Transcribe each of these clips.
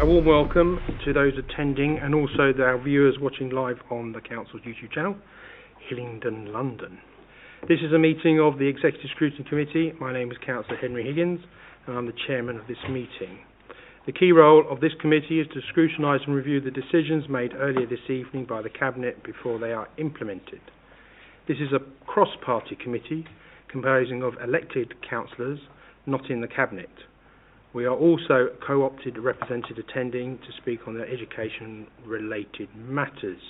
A warm welcome to those attending and also our viewers watching live on the Council's YouTube channel, Hillingdon, London. This is a meeting of the Executive Scrutiny Committee. My name is Councillor Henry Higgins and I'm the chairman of this meeting. The key role of this committee is to scrutinise and review the decisions made earlier this evening by the Cabinet before they are implemented. This is a cross-party committee comprising of elected councillors not in the Cabinet. We are also co-opted representatives attending to speak on their education-related matters.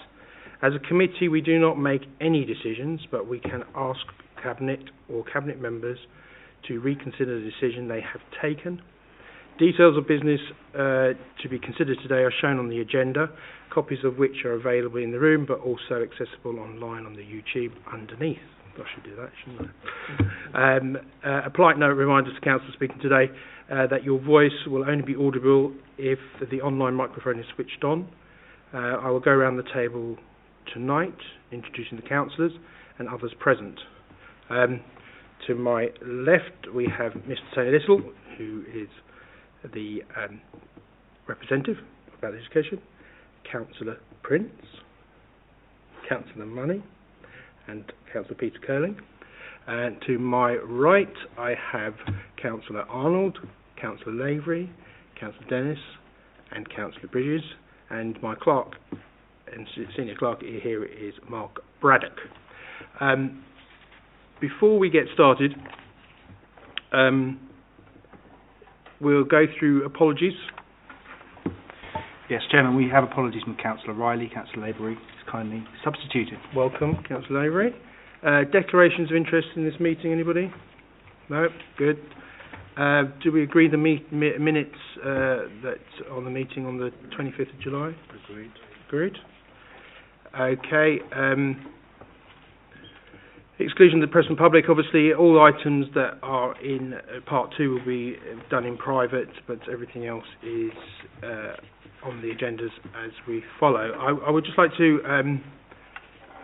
As a committee, we do not make any decisions, but we can ask Cabinet or Cabinet members to reconsider the decision they have taken. Details of business to be considered today are shown on the agenda, copies of which are available in the room, but also accessible online on the YouTube underneath. I should do that, shouldn't I? A polite note reminder to council speaking today that your voice will only be audible if the online microphone is switched on. I will go around the table tonight introducing the councillors and others present. To my left we have Mr. Tony Little, who is the representative about education, Councillor Prince, Councillor Money, and Councillor Peter Curling. And to my right I have Councillor Arnold, Councillor Lavery, Councillor Dennis and Councillor Bridges, and my clerk and senior clerk here is Mark Braddock. Before we get started, we'll go through apologies. Yes, Chairman, we have apologies from Councillor Riley. Councillor Lavery is kindly substituted. Welcome, Councillor Lavery. Declarations of interest in this meeting, anybody? No? Good. Do we agree the minutes that's on the meeting on the 25th of July? Agreed. Agreed. Okay. Exclusion of the press and public. Obviously, all items that are in Part 2 will be done in private, but everything else is on the agendas as we follow. I would just like to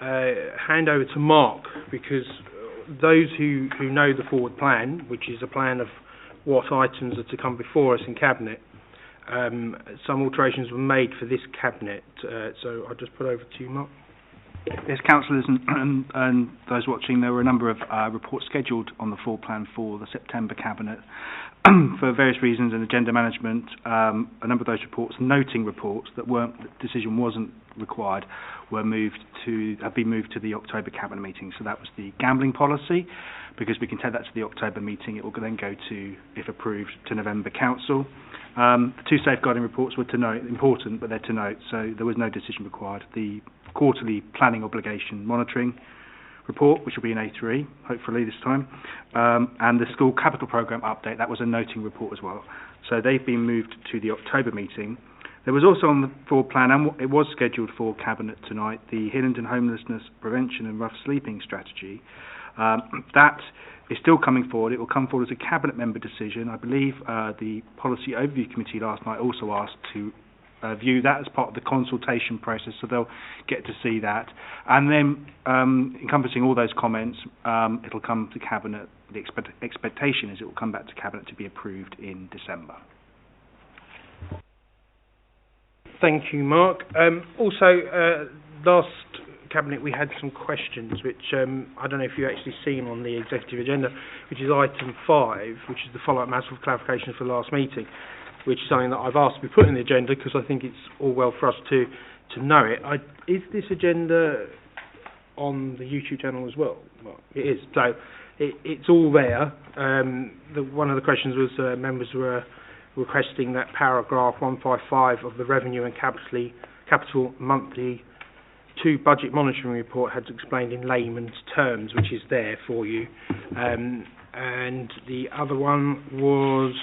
hand over to Mark, because those who know the forward plan, which is a plan of what items are to come before us in Cabinet, some alterations were made for this Cabinet, so I'll just put over to you, Mark. Yes, councillors and those watching, there were a number of reports scheduled on the full plan for the September Cabinet for various reasons and agenda management. A number of those reports, noting reports that decision wasn't required, have been moved to the October Cabinet meeting. So that was the gambling policy, because we can take that to the October meeting. It will then go to, if approved, to November Council. The two safeguarding reports were to note, important, but they're to note, so there was no decision required. The quarterly planning obligation monitoring report, which will be in A3, hopefully this time, and the school capital programme update, that was a noting report as well. So they've been moved to the October meeting. There was also on the full plan, and it was scheduled for Cabinet tonight, the Hillingdon Homelessness Prevention and Rough Sleeping Strategy. That is still coming forward. It will come forward as a Cabinet member decision. I believe the Policy Overview Committee last night also asked to view that as part of the consultation process, so they'll get to see that. And then, encompassing all those comments, it'll come to Cabinet. The expectation is it will come back to Cabinet to be approved in December. Thank you, Mark. Also, last Cabinet we had some questions which I don't know if you've actually seen on the executive agenda, which is item 5, which is the follow-up matter of clarification for the last meeting, which is something that I've asked to be put in the agenda because I think it's all well for us to know it. Is this agenda on the YouTube channel as well? Well, it is. So it's all there. One of the questions was members were requesting that paragraph 155 of the Revenue and Capital Monthly 2 Budget Monitoring Report had explained in layman's terms, which is there for you. And the other one was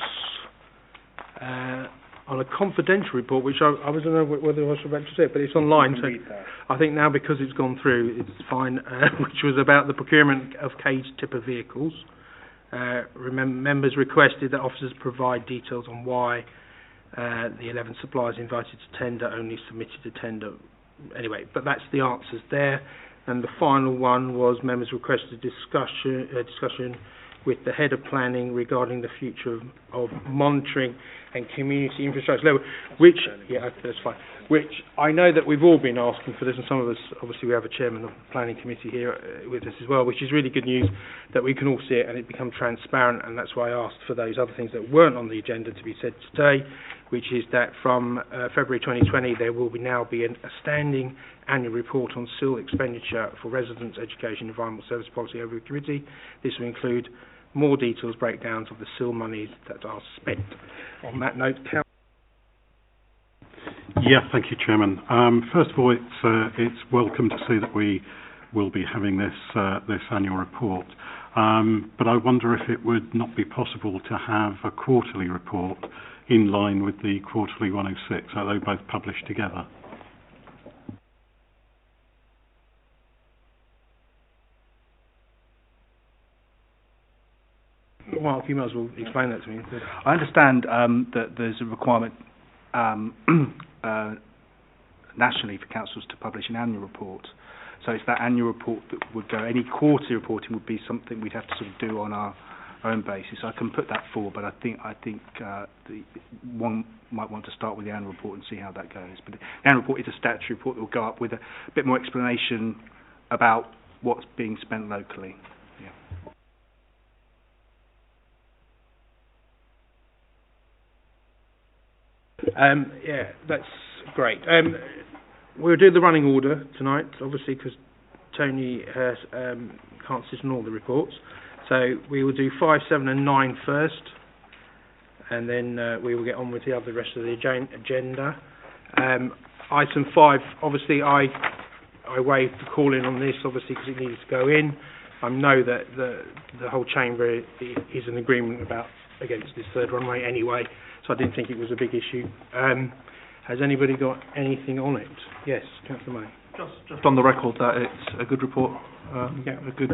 on a confidential report, which I don't know whether I should actually say it, but it's online, so I think now because it's gone through, it's fine, which was about the procurement of cage tipper vehicles. Members requested that officers provide details on why the 11 suppliers invited to tender only submitted a tender. Anyway, but that's the answers there. And the final one was members requested discussion with the head of planning regarding the future of monitoring and community infrastructure level, which, yeah, okay, that's fine, which I know that we've all been asking for this, and some of us, obviously we have a chairman of the planning committee here with us as well, which is really good news that we can all see it and it become transparent, and that's why I asked for those other things that weren't on the agenda to be said today, which is that from February 2020 there will now be a standing annual report on SIL expenditure for residents, education, environmental service policy over the committee. This will include more details, breakdowns of the SIL monies that are spent. On that note, Yeah, thank you, Chairman. First of all, it's welcome to see that we will be having this annual report. But I wonder if it would not be possible to have a quarterly report in line with the quarterly 106, although both published together. Well, you might as well explain that to me. I understand that there's a requirement nationally for councils to publish an annual report. So it's that annual report that would go. Any quarterly reporting would be something we'd have to sort of do on our own basis. I can put that forward, but I think one might want to start with the annual report and see how that goes. But the annual report is a statutory report that will go up with a bit more explanation about what's being spent locally. Yeah, that's great. We'll do the running order tonight, obviously, because Tony can't sit on all the reports. So we will do 5, 7 and 9 first, and then we will get on with the rest of the agenda. Item 5, obviously I waived the call in on this, obviously, because it needs to go in. I know that the whole chamber is in agreement against this third runway anyway, so I didn't think it was a big issue. Has anybody got anything on it? Yes, Councillor May. Just on the record that it's a good report, Yeah. a good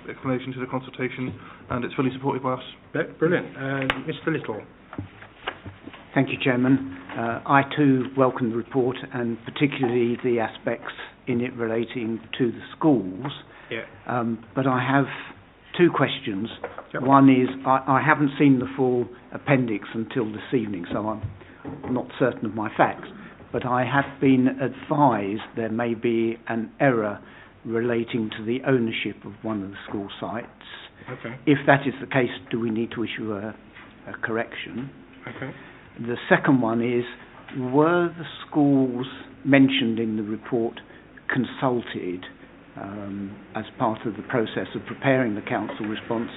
explanation to the consultation, and it's fully supported by us. Yeah, brilliant. Mr. Little. Thank you, Chairman. I too welcome the report, and particularly the aspects in it relating to the schools. Yeah. But I have two questions. Yep. One is, I haven't seen the full appendix until this evening, so I'm not certain of my facts, but I have been advised there may be an error relating to the ownership of one of the school sites. Okay. If that is the case, do we need to issue a correction? Okay. The second one is, were the schools mentioned in the report consulted as part of the process of preparing the council response?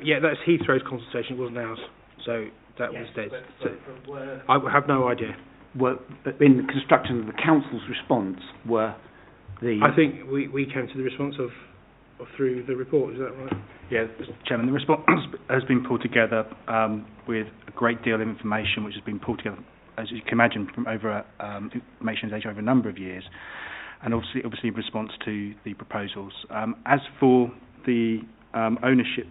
Yeah, that's Heathrow's consultation, it wasn't ours. So that was theirs. I have no idea. In the construction of the council's response, were the... I think we came to the response of through the report, is that right? Yeah, Chairman, the response has been pulled together with a great deal of information, which has been pulled together, as you can imagine, from information is over a number of years, and obviously in response to the proposals. As for the ownership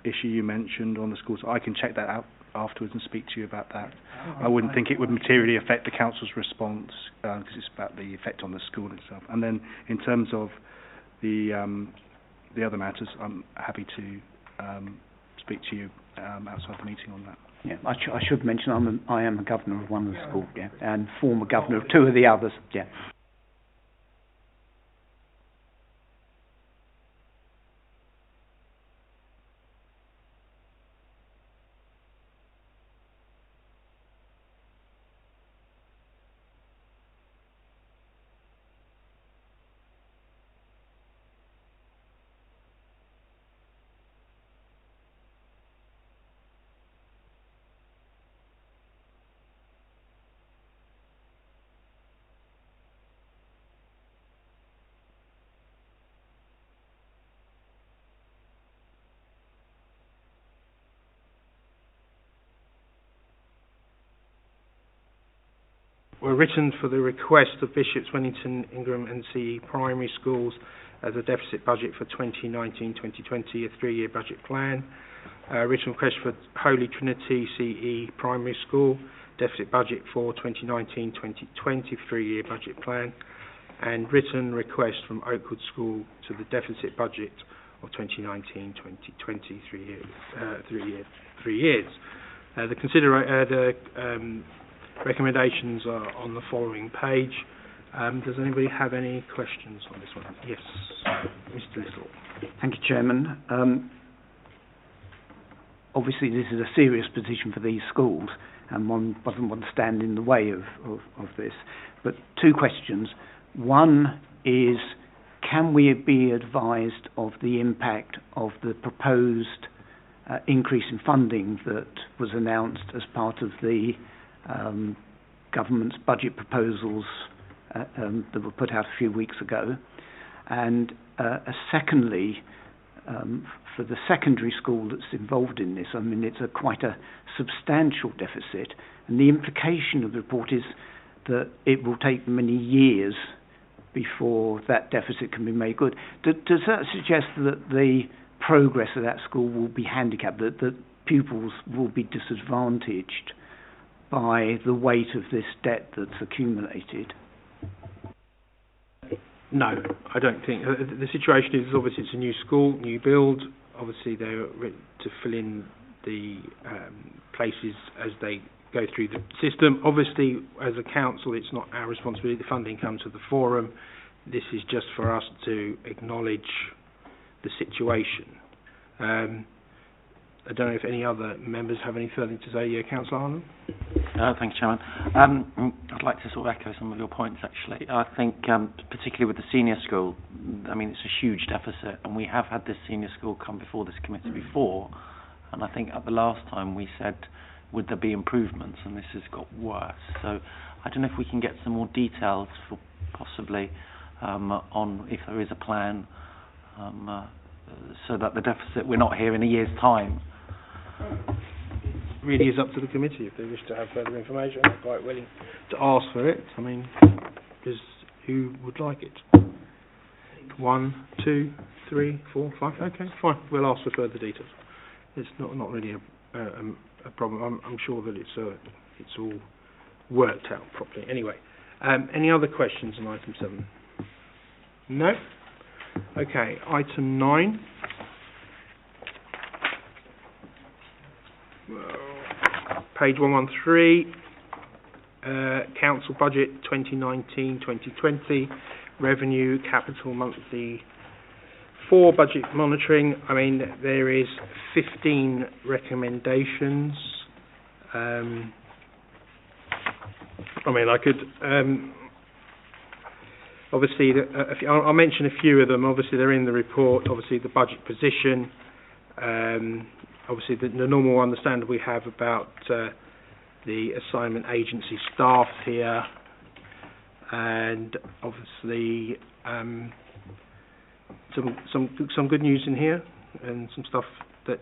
issue you mentioned on the schools, I can check that out afterwards and speak to you about that. I wouldn't think it would materially affect the council's response because it's about the effect on the school itself. And then in terms of the other matters, I'm happy to speak to you outside the meeting on that. Yeah, I should mention I am a governor of one of the schools, yeah, and former governor of two of the others, yeah. Were written for the request of Bishops, Wellington, Ingram and CE primary schools as a deficit budget for 2019-2020, a 3-year budget plan. Written request for Holy Trinity CE primary school, deficit budget for 2019-2020, 3-year budget plan. And written request from Oakwood School to the deficit budget of 2019-2020, 3 years. The recommendations are on the following page. Does anybody have any questions on this one? Yes, Mr. Little. Thank you, Chairman. Obviously, this is a serious position for these schools, and one doesn't want to stand in the way of this. But two questions. One is, can we be advised of the impact of the proposed increase in funding that was announced as part of the government's budget proposals that were put out a few weeks ago? And secondly, for the secondary school that's involved in this, I mean, it's quite a substantial deficit, and the implication of the report is that it will take many years before that deficit can be made good. Does that suggest that the progress of that school will be handicapped, that pupils will be disadvantaged by the weight of this debt that's accumulated? No, I don't think. The situation is, obviously, it's a new school, new build. Obviously, they're to fill in the places as they go through the system. Obviously, as a council, it's not our responsibility. The funding comes to the forum. This is just for us to acknowledge the situation. I don't know if any other members have any further to say. Yeah, Councillor Harlan? Thank you, Chairman. I'd like to sort of echo some of your points, actually. I think, particularly with the senior school, I mean, it's a huge deficit, and we have had this senior school come before this committee before, and I think at the last time we said, would there be improvements, and this has got worse. So I don't know if we can get some more details for possibly on if there is a plan, so that the deficit, we're not here in a year's time. Really is up to the committee if they wish to have further information. I'm quite willing to ask for it. I mean, because who would like it? 1, 2, 3, 4, 5. Okay, fine. We'll ask for further details. It's not really a problem. I'm sure that it's all worked out properly. Anyway, any other questions on item 7? No. Okay, item 9. Page 113, Council Budget 2019-2020, Revenue, Capital Monthly 4, Budget Monitoring. I mean, there is 15 recommendations. I mean, I could... obviously, I'll mention a few of them. Obviously, they're in the report. Obviously, the budget position. Obviously, the normal understanding we have about the assignment agency staff here, and obviously some good news in here, and some stuff that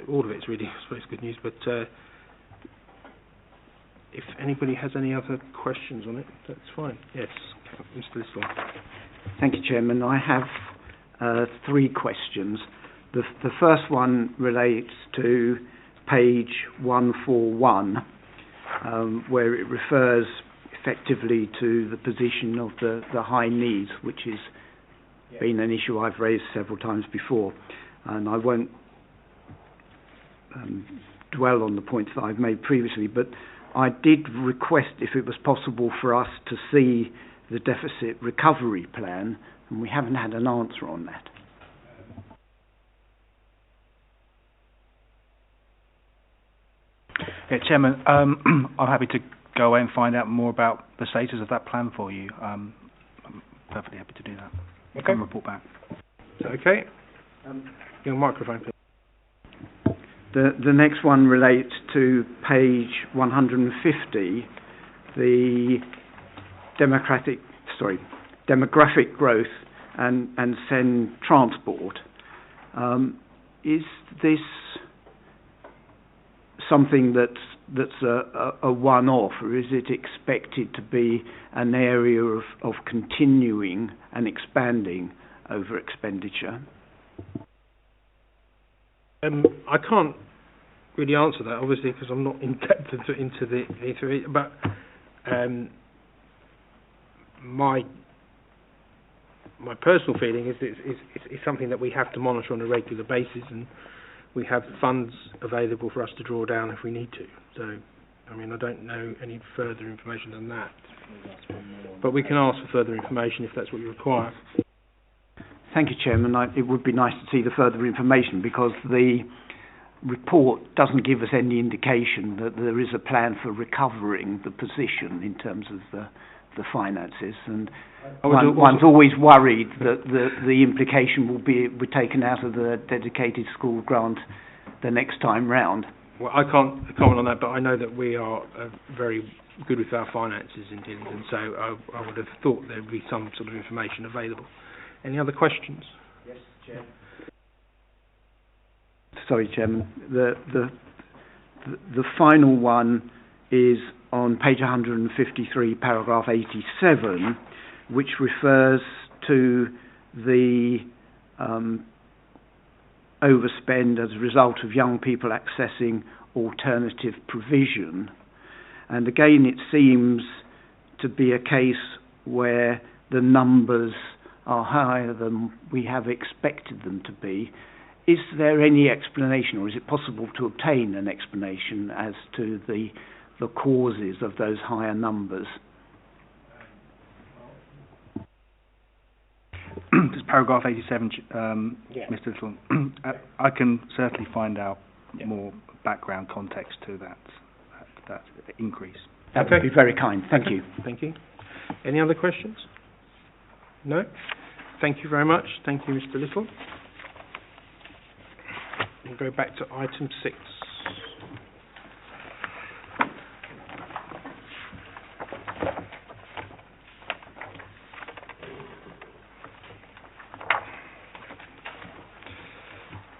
all of it's really, I suppose, good news. But if anybody has any other questions on it, that's fine. Yes, Mr. Listle. Thank you, Chairman. I have 3 questions. The first one relates to page 141, where it refers effectively to the position of the high needs, which has been an issue I've raised several times before. And I won't dwell on the points that I've made previously, but I did request if it was possible for us to see the deficit recovery plan, and we haven't had an answer on that. Yeah, Chairman, I'm happy to go away and find out more about the status of that plan for you. I'm perfectly happy to do that. Okay. And report back. Okay. Your microphone, please. The next one relates to page 150, the demographic growth and send transport. Is this something that's a one-off, or is it expected to be an area of continuing and expanding over expenditure? I can't really answer that, obviously, because I'm not in depth into it. But my personal feeling is that it's something that we have to monitor on a regular basis, and we have funds available for us to draw down if we need to. So, I mean, I don't know any further information than that. But we can ask for further information if that's what you require. Thank you, Chairman. It would be nice to see the further information, because the report doesn't give us any indication that there is a plan for recovering the position in terms of the finances, and one's always worried that the implication will be taken out of the dedicated school grant the next time round. Well, I can't comment on that, but I know that we are very good with our finances in Hillingdon, so I would have thought there would be some sort of information available. Any other questions? Yes, Chair. Sorry, Chairman. The final one is on page 153, paragraph 87, which refers to the overspend as a result of young people accessing alternative provision. And again, it seems to be a case where the numbers are higher than we have expected them to be. Is there any explanation, or is it possible to obtain an explanation as to the causes of those higher numbers? Just paragraph 87, Mr. Little. I can certainly find out more background context to that increase. That would be very kind. Thank you. Thank you. Any other questions? No? Thank you very much. Thank you, Mr. Little. We'll go back to item 6.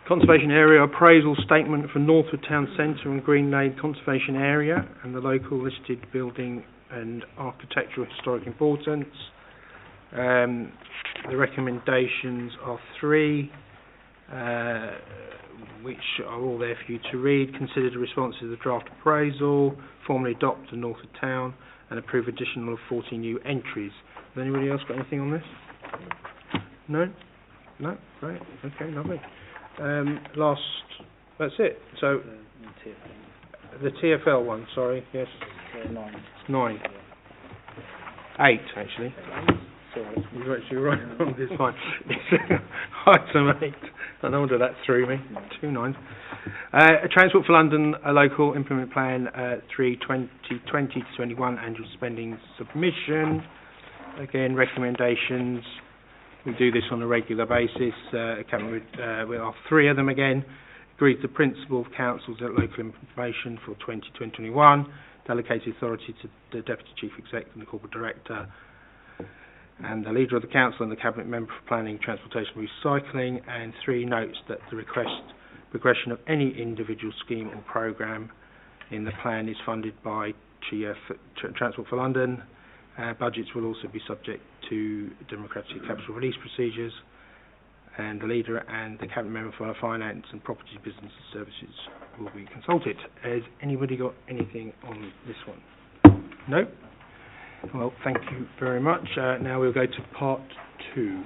Conservation Area Appraisal Statement for Northwood Town Centre and Green Lane Conservation Area and the local listed building and architectural historic importance. The recommendations are 3, which are all there for you to read. Consider the response to the draft appraisal, formally adopt the Northwood Town, and approve additional 40 new entries. Has anybody else got anything on this? No? No? Great. Okay, lovely. That's it. So, the TFL one, sorry, yes. 9. 8, actually. You're actually right on this fine. Item 8. I know wonder that threw me. 2 9s. Transport for London, a local implement plan 2020 to 21 annual spending submission. Again, recommendations. We do this on a regular basis. We have 3 of them again. Agrees the principal of councils at local information for 2021. Delegated authority to the Deputy Chief Executive and the Corporate Director, and the Leader of the Council and the Cabinet Member for Planning, Transportation and Recycling. And 3 notes that the progression of any individual scheme or programme in the plan is funded by Transport for London. Budgets will also be subject to democratic capital release procedures, and the Leader and the Cabinet Member for Finance and Property Business Services will be consulted. Has anybody got anything on this one? No? Well, thank you very much. Now we'll go to part 2.